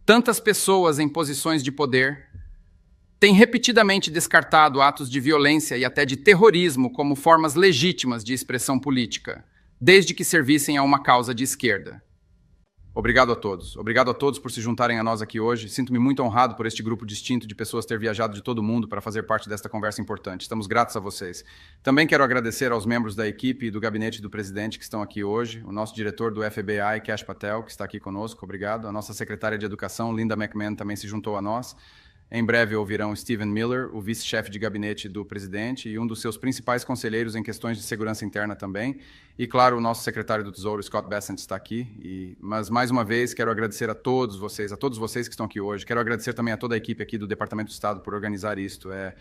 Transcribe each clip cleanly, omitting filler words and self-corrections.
tantas pessoas em posições de poder têm repetidamente descartado atos de violência e até de terrorismo como formas legítimas de expressão política, desde que servissem a uma causa de esquerda. Obrigado a todos. Obrigado a todos por se juntarem a nós aqui hoje. Sinto-me muito honrado por este grupo distinto de pessoas ter viajado de todo o mundo para fazer parte desta conversa importante. Estamos gratos a vocês. Também quero agradecer aos membros da equipe e do gabinete do presidente que estão aqui hoje, o nosso diretor do FBI, Kash Patel, que está aqui conosco, obrigado. A nossa secretária de Educação, Linda McMahon, também se juntou a nós. Em breve ouvirão Stephen Miller, o vice-chefe de gabinete do presidente e um dos seus principais conselheiros em questões de segurança interna também. E, claro, o nosso secretário do Tesouro, Scott Bessent, está aqui. Mas, mais uma vez, quero agradecer a todos vocês que estão aqui hoje. Quero agradecer também a toda a equipe aqui do Departamento de Estado por organizar isto. É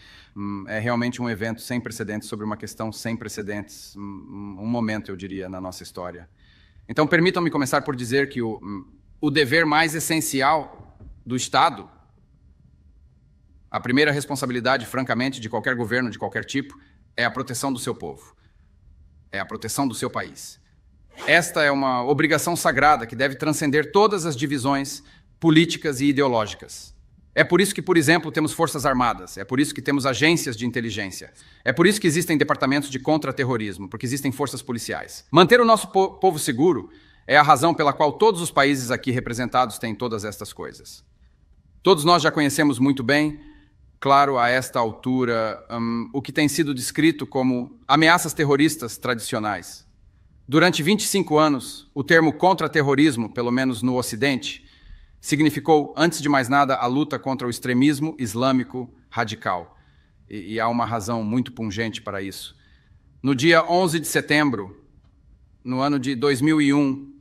realmente um evento sem precedentes sobre uma questão sem precedentes, um momento, eu diria, na nossa história. Então, permitam-me começar por dizer que o dever mais essencial do Estado, a primeira responsabilidade, francamente, de qualquer governo, de qualquer tipo, é a proteção do seu povo. É a proteção do seu país. Esta é uma obrigação sagrada que deve transcender todas as divisões políticas e ideológicas. É por isso que, por exemplo, temos forças armadas, é por isso que temos agências de inteligência, é por isso que existem departamentos de contra-terrorismo, porque existem forças policiais. Manter o nosso povo seguro é a razão pela qual todos os países aqui representados têm todas estas coisas. Todos nós já conhecemos muito bem, claro, a esta altura, o que tem sido descrito como ameaças terroristas tradicionais. Durante 25 anos, o termo contra-terrorismo, pelo menos no Ocidente, significou, antes de mais nada, a luta contra o extremismo islâmico radical. E há uma razão muito pungente para isso. No dia 11 de setembro, no ano de 2001,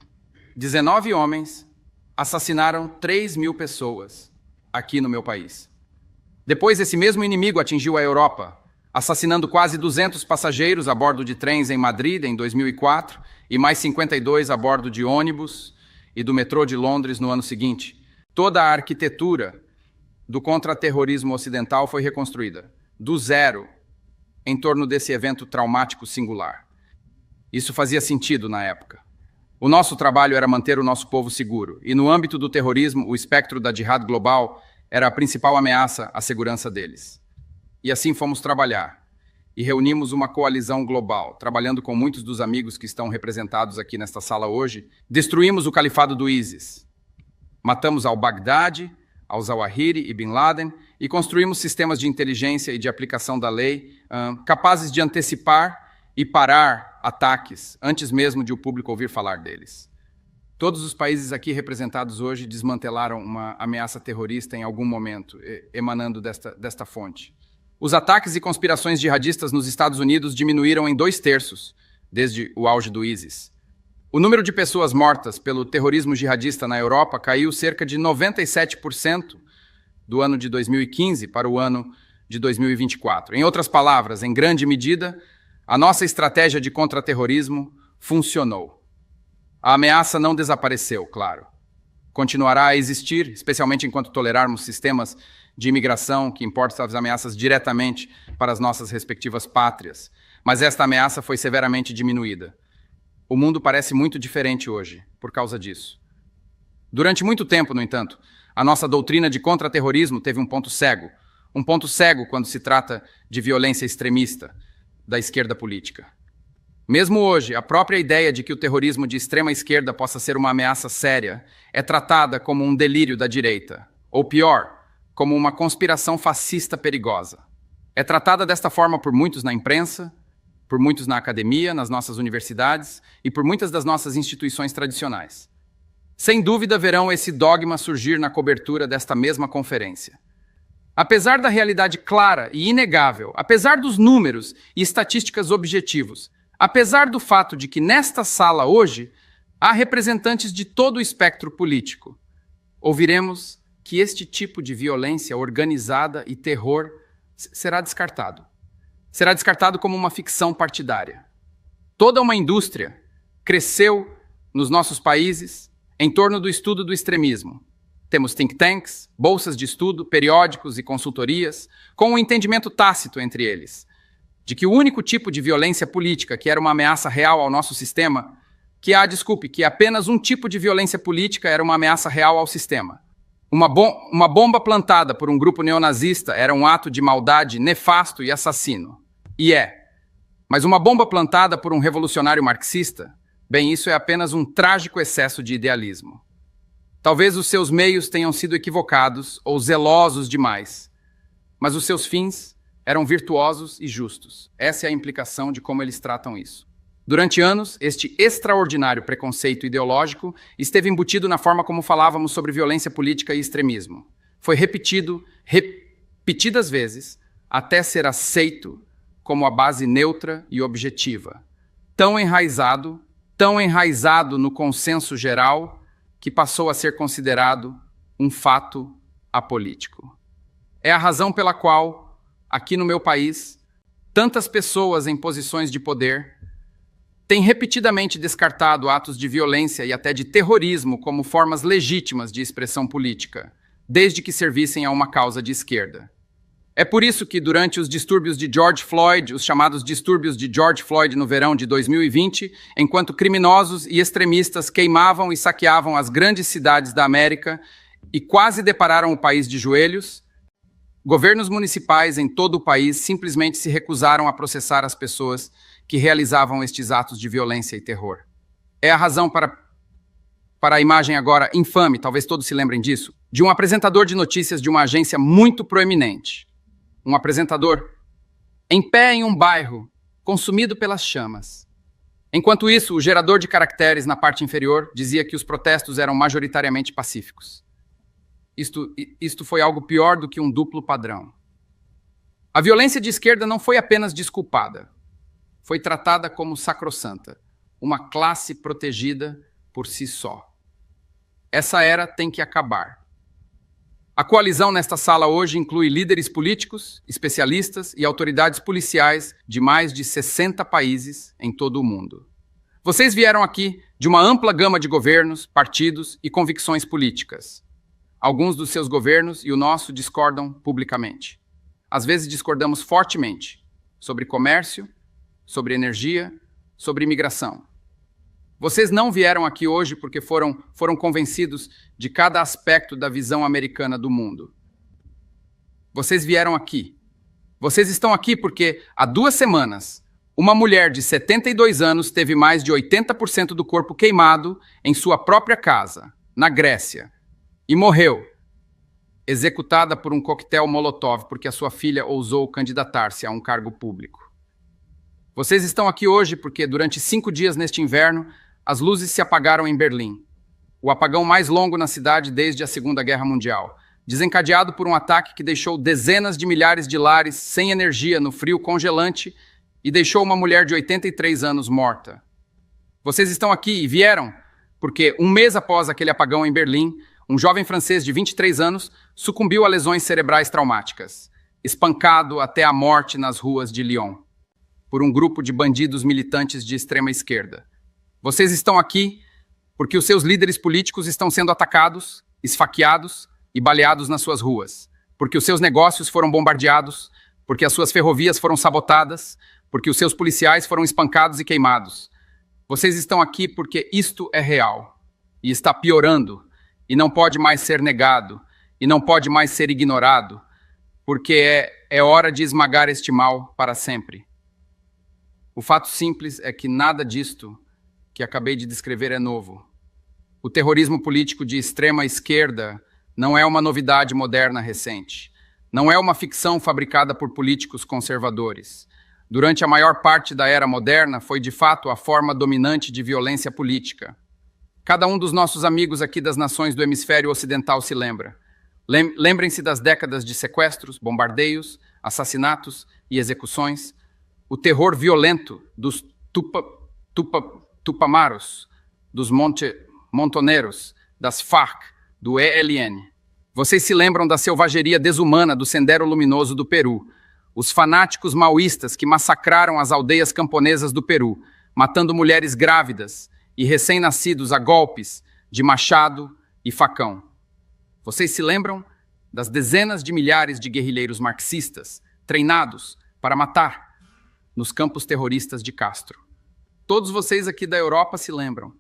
19 homens assassinaram 3.000 pessoas aqui no meu país. Depois, esse mesmo inimigo atingiu a Europa, assassinando quase 200 passageiros a bordo de trens em Madrid em 2004 e mais 52 a bordo de ônibus e do metrô de Londres no ano seguinte. Toda a arquitetura do contra-terrorismo ocidental foi reconstruída, do zero, em torno desse evento traumático singular. Isso fazia sentido na época. O nosso trabalho era manter o nosso povo seguro, e no âmbito do terrorismo, o espectro da jihad global era a principal ameaça à segurança deles. E assim fomos trabalhar. E reunimos uma coalizão global, trabalhando com muitos dos amigos que estão representados aqui nesta sala hoje. Destruímos o califado do ISIS. Matamos al-Baghdadi, al-Zawahiri e Bin Laden e construímos sistemas de inteligência e de aplicação da lei capazes de antecipar e parar ataques antes mesmo de o público ouvir falar deles. Todos os países aqui representados hoje desmantelaram uma ameaça terrorista em algum momento, emanando desta fonte. Os ataques e conspirações jihadistas nos Estados Unidos diminuíram em 2/3 desde o auge do ISIS. O número de pessoas mortas pelo terrorismo jihadista na Europa caiu cerca de 97% do ano de 2015 para o ano de 2024. Em outras palavras, em grande medida, a nossa estratégia de contra-terrorismo funcionou. A ameaça não desapareceu, claro. Continuará a existir, especialmente enquanto tolerarmos sistemas de imigração que importam as ameaças diretamente para as nossas respectivas pátrias. Mas esta ameaça foi severamente diminuída. O mundo parece muito diferente hoje, por causa disso. Durante muito tempo, no entanto, a nossa doutrina de contra-terrorismo teve um ponto cego. Um ponto cego quando se trata de violência extremista da esquerda política. Mesmo hoje, a própria ideia de que o terrorismo de extrema esquerda possa ser uma ameaça séria é tratada como um delírio da direita, ou pior, como uma conspiração fascista perigosa. É tratada desta forma por muitos na imprensa, por muitos na academia, nas nossas universidades e por muitas das nossas instituições tradicionais. Sem dúvida verão esse dogma surgir na cobertura desta mesma conferência. Apesar da realidade clara e inegável, apesar dos números e estatísticas objetivos, apesar do fato de que nesta sala hoje há representantes de todo o espectro político, ouviremos que este tipo de violência organizada e terror será descartado. Será descartado como uma ficção partidária. Toda uma indústria cresceu nos nossos países em torno do estudo do extremismo. Temos think tanks, bolsas de estudo, periódicos e consultorias, com um entendimento tácito entre eles, de que o único tipo de violência política que era uma ameaça real ao nosso sistema, que apenas um tipo de violência política era uma ameaça real ao sistema. Uma bomba plantada por um grupo neonazista era um ato de maldade nefasto e assassino. E é. Mas uma bomba plantada por um revolucionário marxista, bem, isso é apenas um trágico excesso de idealismo. Talvez os seus meios tenham sido equivocados ou zelosos demais, mas os seus fins eram virtuosos e justos. Essa é a implicação de como eles tratam isso. Durante anos, este extraordinário preconceito ideológico esteve embutido na forma como falávamos sobre violência política e extremismo. Foi repetidas vezes, até ser aceito como a base neutra e objetiva. Tão enraizado no consenso geral, que passou a ser considerado um fato apolítico. É a razão pela qual, aqui no meu país, tantas pessoas em posições de poder têm repetidamente descartado atos de violência e até de terrorismo como formas legítimas de expressão política, desde que servissem a uma causa de esquerda. É por isso que, durante os distúrbios de George Floyd, os chamados distúrbios de George Floyd no verão de 2020, enquanto criminosos e extremistas queimavam e saqueavam as grandes cidades da América e quase depararam o país de joelhos, governos municipais em todo o país simplesmente se recusaram a processar as pessoas que realizavam estes atos de violência e terror. É a razão para a imagem agora infame, talvez todos se lembrem disso, de um apresentador de notícias de uma agência muito proeminente. Um apresentador em pé em um bairro, consumido pelas chamas. Enquanto isso, o gerador de caracteres na parte inferior dizia que os protestos eram majoritariamente pacíficos. Isto foi algo pior do que um duplo padrão. A violência de esquerda não foi apenas desculpada. Foi tratada como sacrossanta, uma classe protegida por si só. Essa era tem que acabar. A coalizão nesta sala hoje inclui líderes políticos, especialistas e autoridades policiais de mais de 60 países em todo o mundo. Vocês vieram aqui de uma ampla gama de governos, partidos e convicções políticas. Alguns dos seus governos e o nosso discordam publicamente. Às vezes discordamos fortemente sobre comércio, sobre energia, sobre imigração. Vocês não vieram aqui hoje porque foram convencidos de cada aspecto da visão americana do mundo. Vocês vieram aqui. Vocês estão aqui porque, há 2 semanas, uma mulher de 72 anos teve mais de 80% do corpo queimado em sua própria casa, na Grécia, e morreu, executada por um coquetel Molotov porque a sua filha ousou candidatar-se a um cargo público. Vocês estão aqui hoje porque, durante 5 dias neste inverno, as luzes se apagaram em Berlim, o apagão mais longo na cidade desde a Segunda Guerra Mundial, desencadeado por um ataque que deixou dezenas de milhares de lares sem energia no frio congelante e deixou uma mulher de 83 anos morta. Vocês estão aqui e vieram porque, 1 mês após aquele apagão em Berlim, um jovem francês de 23 anos sucumbiu a lesões cerebrais traumáticas, espancado até a morte nas ruas de Lyon, por um grupo de bandidos militantes de extrema esquerda. Vocês estão aqui porque os seus líderes políticos estão sendo atacados, esfaqueados e baleados nas suas ruas, porque os seus negócios foram bombardeados, porque as suas ferrovias foram sabotadas, porque os seus policiais foram espancados e queimados. Vocês estão aqui porque isto é real e está piorando e não pode mais ser negado e não pode mais ser ignorado, porque é hora de esmagar este mal para sempre. O fato simples é que nada disto que acabei de descrever é novo. O terrorismo político de extrema esquerda não é uma novidade moderna recente. Não é uma ficção fabricada por políticos conservadores. Durante a maior parte da era moderna, foi de fato a forma dominante de violência política. Cada um dos nossos amigos aqui das nações do hemisfério ocidental se lembra. Lembrem-se das décadas de sequestros, bombardeios, assassinatos e execuções, o terror violento dos Tupamaros, dos Montoneros, das Farc, do ELN. Vocês se lembram da selvageria desumana do Sendero Luminoso do Peru, os fanáticos maoístas que massacraram as aldeias camponesas do Peru, matando mulheres grávidas e recém-nascidos a golpes de machado e facão. Vocês se lembram das dezenas de milhares de guerrilheiros marxistas treinados para matar nos campos terroristas de Castro. Todos vocês aqui da Europa se lembram.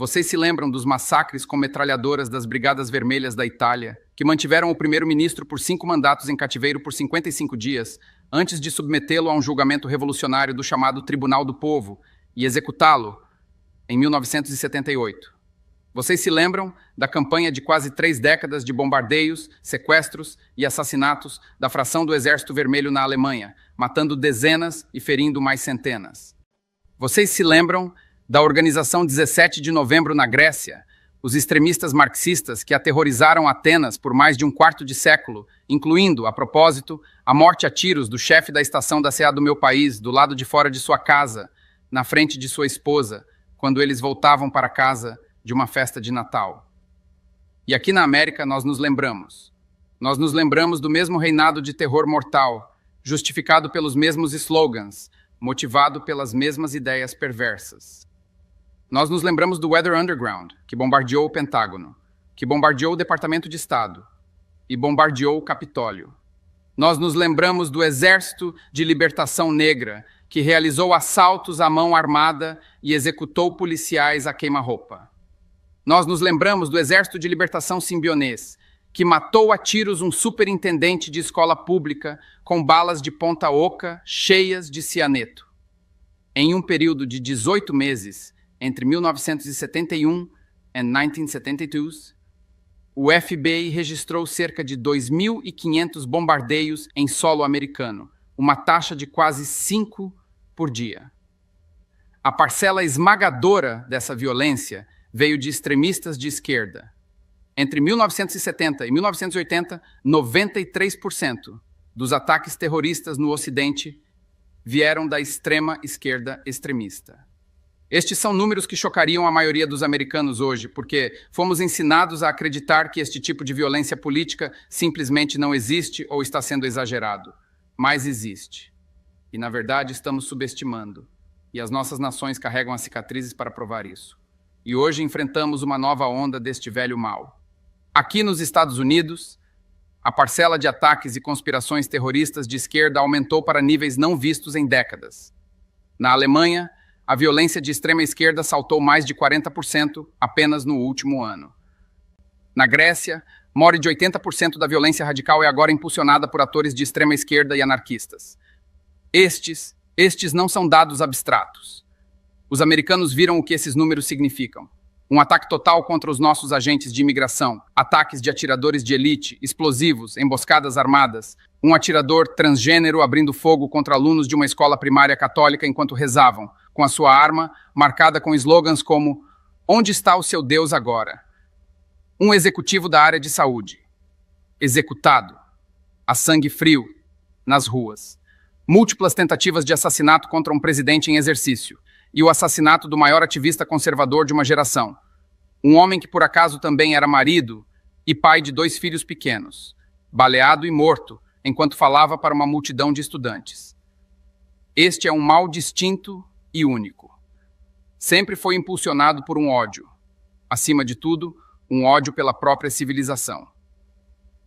Vocês se lembram dos massacres com metralhadoras das Brigadas Vermelhas da Itália, que mantiveram o primeiro-ministro por 5 mandatos em cativeiro por 55 dias, antes de submetê-lo a um julgamento revolucionário do chamado Tribunal do Povo e executá-lo em 1978? Vocês se lembram da campanha de quase 3 décadas de bombardeios, sequestros e assassinatos da fração do Exército Vermelho na Alemanha, matando dezenas e ferindo mais centenas? Vocês se lembram da Organização 17 de Novembro na Grécia, os extremistas marxistas que aterrorizaram Atenas por mais de um quarto de século, incluindo, a propósito, a morte a tiros do chefe da estação da CA do meu país, do lado de fora de sua casa, na frente de sua esposa, quando eles voltavam para casa de uma festa de Natal. E aqui na América nós nos lembramos. Nós nos lembramos do mesmo reinado de terror mortal, justificado pelos mesmos slogans, motivado pelas mesmas ideias perversas. Nós nos lembramos do Weather Underground, que bombardeou o Pentágono, que bombardeou o Departamento de Estado e bombardeou o Capitólio. Nós nos lembramos do Exército de Libertação Negra, que realizou assaltos à mão armada e executou policiais a queima-roupa. Nós nos lembramos do Exército de Libertação Simbionês, que matou a tiros um superintendente de escola pública com balas de ponta oca cheias de cianeto. Em um período de 18 meses, entre 1971 e 1972, o FBI registrou cerca de 2.500 bombardeios em solo americano, uma taxa de quase 5 por dia. A parcela esmagadora dessa violência veio de extremistas de esquerda. Entre 1970 e 1980, 93% dos ataques terroristas no Ocidente vieram da extrema esquerda extremista. Estes são números que chocariam a maioria dos americanos hoje, porque fomos ensinados a acreditar que este tipo de violência política simplesmente não existe ou está sendo exagerado. Mas existe. E, na verdade, estamos subestimando. E as nossas nações carregam as cicatrizes para provar isso. E hoje enfrentamos uma nova onda deste velho mal. Aqui nos Estados Unidos, a parcela de ataques e conspirações terroristas de esquerda aumentou para níveis não vistos em décadas. Na Alemanha, a violência de extrema esquerda saltou mais de 40% apenas no último ano. Na Grécia, more de 80% da violência radical é agora impulsionada por atores de extrema esquerda e anarquistas. Estes não são dados abstratos. Os americanos viram o que esses números significam. Um ataque total contra os nossos agentes de imigração, ataques de atiradores de elite, explosivos, emboscadas armadas, um atirador transgênero abrindo fogo contra alunos de uma escola primária católica enquanto rezavam, com a sua arma marcada com slogans como "Onde está o seu Deus agora?" Um executivo da área de saúde, executado, a sangue frio, nas ruas. Múltiplas tentativas de assassinato contra um presidente em exercício, e o assassinato do maior ativista conservador de uma geração. Um homem que por acaso também era marido e pai de 2 filhos pequenos, baleado e morto enquanto falava para uma multidão de estudantes. Este é um mal distinto e único. Sempre foi impulsionado por um ódio. Acima de tudo, um ódio pela própria civilização.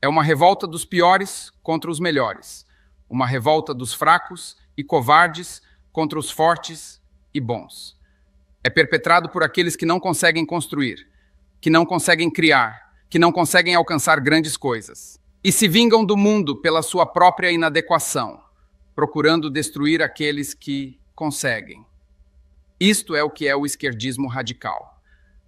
É uma revolta dos piores contra os melhores. Uma revolta dos fracos e covardes contra os fortes e bons. É perpetrado por aqueles que não conseguem construir, que não conseguem criar, que não conseguem alcançar grandes coisas. E se vingam do mundo pela sua própria inadequação, procurando destruir aqueles que conseguem. Isto é o que é o esquerdismo radical.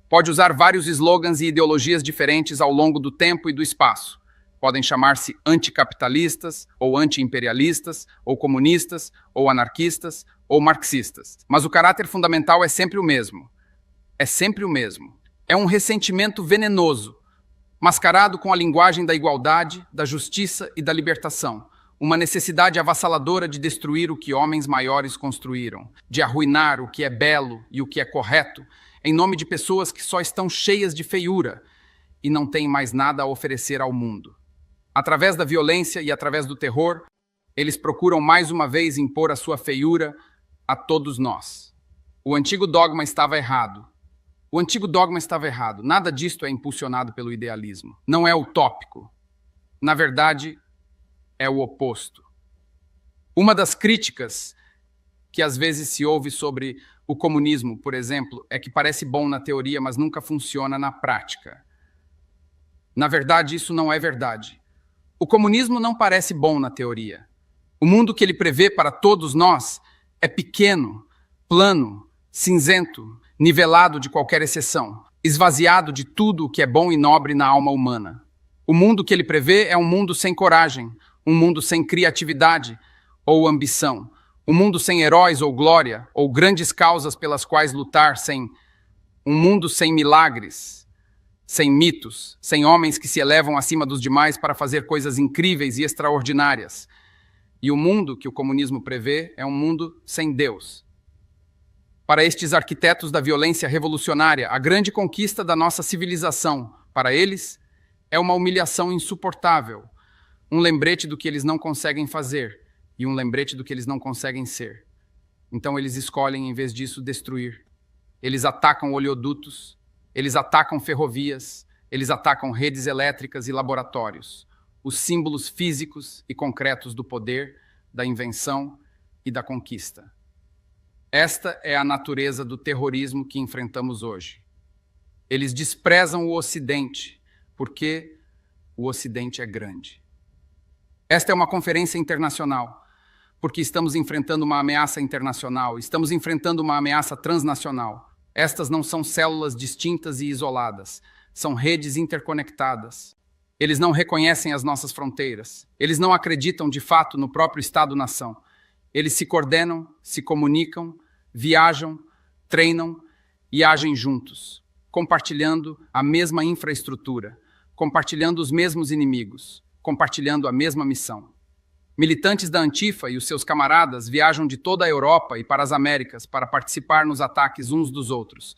Pode usar vários slogans e ideologias diferentes ao longo do tempo e do espaço. Podem chamar-se anticapitalistas, ou anti-imperialistas, ou comunistas, ou anarquistas, ou marxistas. Mas o caráter fundamental é sempre o mesmo. É sempre o mesmo. É um ressentimento venenoso, mascarado com a linguagem da igualdade, da justiça e da libertação. Uma necessidade avassaladora de destruir o que homens maiores construíram, de arruinar o que é belo e o que é correto, em nome de pessoas que só estão cheias de feiura e não têm mais nada a oferecer ao mundo. Através da violência e através do terror, eles procuram mais uma vez impor a sua feiura a todos nós. O antigo dogma estava errado. O antigo dogma estava errado. Nada disto é impulsionado pelo idealismo. Não é utópico. Na verdade, é o oposto. Uma das críticas que às vezes se ouve sobre O comunismo, por exemplo, é que parece bom na teoria, mas nunca funciona na prática. Na verdade, isso não é verdade. O comunismo não parece bom na teoria. O mundo que ele prevê para todos nós é pequeno, plano, cinzento, nivelado de qualquer exceção, esvaziado de tudo o que é bom e nobre na alma humana. O mundo que ele prevê é um mundo sem coragem, um mundo sem criatividade ou ambição, um mundo sem heróis ou glória, ou grandes causas pelas quais lutar, um mundo sem milagres, sem mitos, sem homens que se elevam acima dos demais para fazer coisas incríveis e extraordinárias. E o mundo que o comunismo prevê é um mundo sem Deus. Para estes arquitetos da violência revolucionária, a grande conquista da nossa civilização, para eles, é uma humilhação insuportável, um lembrete do que eles não conseguem fazer e um lembrete do que eles não conseguem ser. Então eles escolhem, em vez disso, destruir. Eles atacam oleodutos, eles atacam ferrovias, eles atacam redes elétricas e laboratórios, os símbolos físicos e concretos do poder, da invenção e da conquista. Esta é a natureza do terrorismo que enfrentamos hoje. Eles desprezam o Ocidente, porque o Ocidente é grande. Esta é uma conferência internacional, porque estamos enfrentando uma ameaça internacional, estamos enfrentando uma ameaça transnacional. Estas não são células distintas e isoladas, são redes interconectadas. Eles não reconhecem as nossas fronteiras, eles não acreditam de fato no próprio Estado-nação. Eles se coordenam, se comunicam, viajam, treinam e agem juntos, compartilhando a mesma infraestrutura, compartilhando os mesmos inimigos, compartilhando a mesma missão. Militantes da Antifa e os seus camaradas viajam de toda a Europa e para as Américas para participar nos ataques uns dos outros,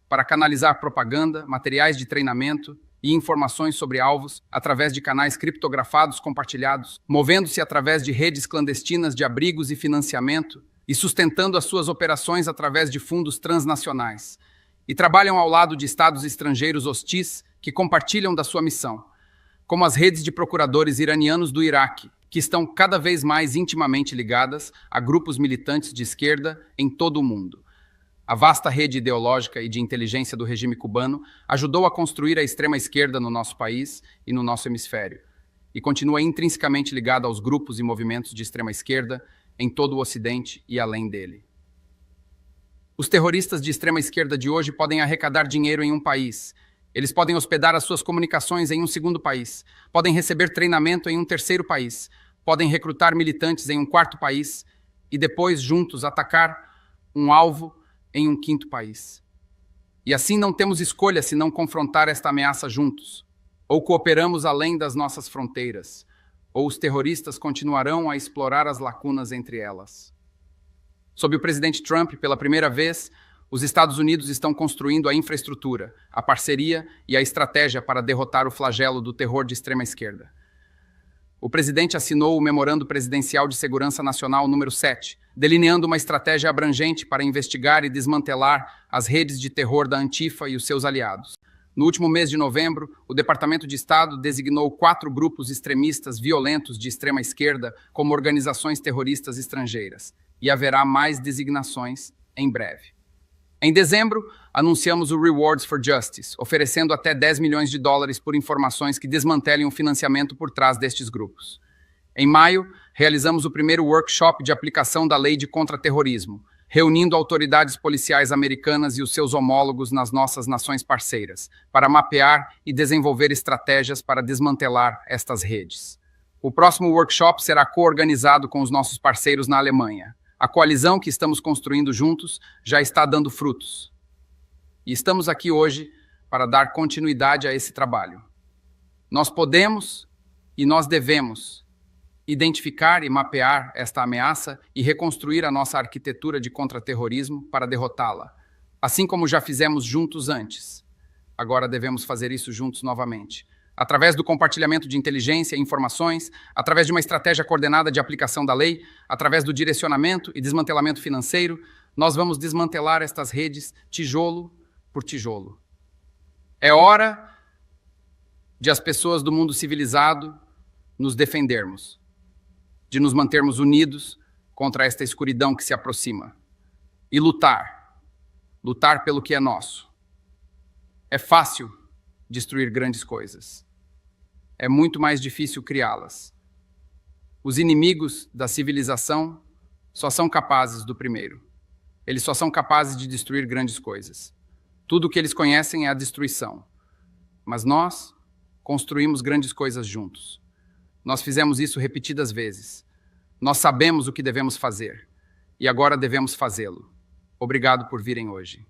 para canalizar propaganda, materiais de treinamento e informações sobre alvos através de canais criptografados compartilhados, movendo-se através de redes clandestinas de abrigos e financiamento e sustentando as suas operações através de fundos transnacionais. E trabalham ao lado de estados estrangeiros hostis que compartilham da sua missão, como as redes de procuradores iranianos do Iraque, que estão cada vez mais intimamente ligadas a grupos militantes de esquerda em todo o mundo. A vasta rede ideológica e de inteligência do regime cubano ajudou a construir a extrema-esquerda no nosso país e no nosso hemisfério, e continua intrinsecamente ligada aos grupos e movimentos de extrema-esquerda em todo o Ocidente e além dele. Os terroristas de extrema-esquerda de hoje podem arrecadar dinheiro em um país. Eles podem hospedar as suas comunicações em um segundo país, podem receber treinamento em um terceiro país, podem recrutar militantes em um quarto país e depois, juntos, atacar um alvo em um quinto país. E assim não temos escolha senão confrontar esta ameaça juntos. Ou cooperamos além das nossas fronteiras, ou os terroristas continuarão a explorar as lacunas entre elas. Sob o presidente Trump, pela primeira vez, os Estados Unidos estão construindo a infraestrutura, a parceria e a estratégia para derrotar o flagelo do terror de extrema esquerda. O presidente assinou o Memorando Presidencial de Segurança Nacional número 7, delineando uma estratégia abrangente para investigar e desmantelar as redes de terror da Antifa e os seus aliados. No último mês de novembro, o Departamento de Estado designou 4 grupos extremistas violentos de extrema esquerda como organizações terroristas estrangeiras, e haverá mais designações em breve. Em dezembro, anunciamos o Rewards for Justice, oferecendo até $10 milhões por informações que desmantelem o financiamento por trás destes grupos. Em maio, realizamos o primeiro workshop de aplicação da lei de contra-terrorismo, reunindo autoridades policiais americanas e os seus homólogos nas nossas nações parceiras, para mapear e desenvolver estratégias para desmantelar estas redes. O próximo workshop será co-organizado com os nossos parceiros na Alemanha. A coalizão que estamos construindo juntos já está dando frutos. E estamos aqui hoje para dar continuidade a esse trabalho. Nós podemos e nós devemos identificar e mapear esta ameaça e reconstruir a nossa arquitetura de contra-terrorismo para derrotá-la, assim como já fizemos juntos antes. Agora devemos fazer isso juntos novamente. Através do compartilhamento de inteligência e informações, através de uma estratégia coordenada de aplicação da lei, através do direcionamento e desmantelamento financeiro, nós vamos desmantelar estas redes tijolo por tijolo. É hora de as pessoas do mundo civilizado nos defendermos, de nos mantermos unidos contra esta escuridão que se aproxima e lutar lutar pelo que é nosso. É fácil destruir grandes coisas. É muito mais difícil criá-las. Os inimigos da civilização só são capazes do primeiro. Eles só são capazes de destruir grandes coisas. Tudo o que eles conhecem é a destruição. Mas nós construímos grandes coisas juntos. Nós fizemos isso repetidas vezes. Nós sabemos o que devemos fazer. E agora devemos fazê-lo. Obrigado por virem hoje.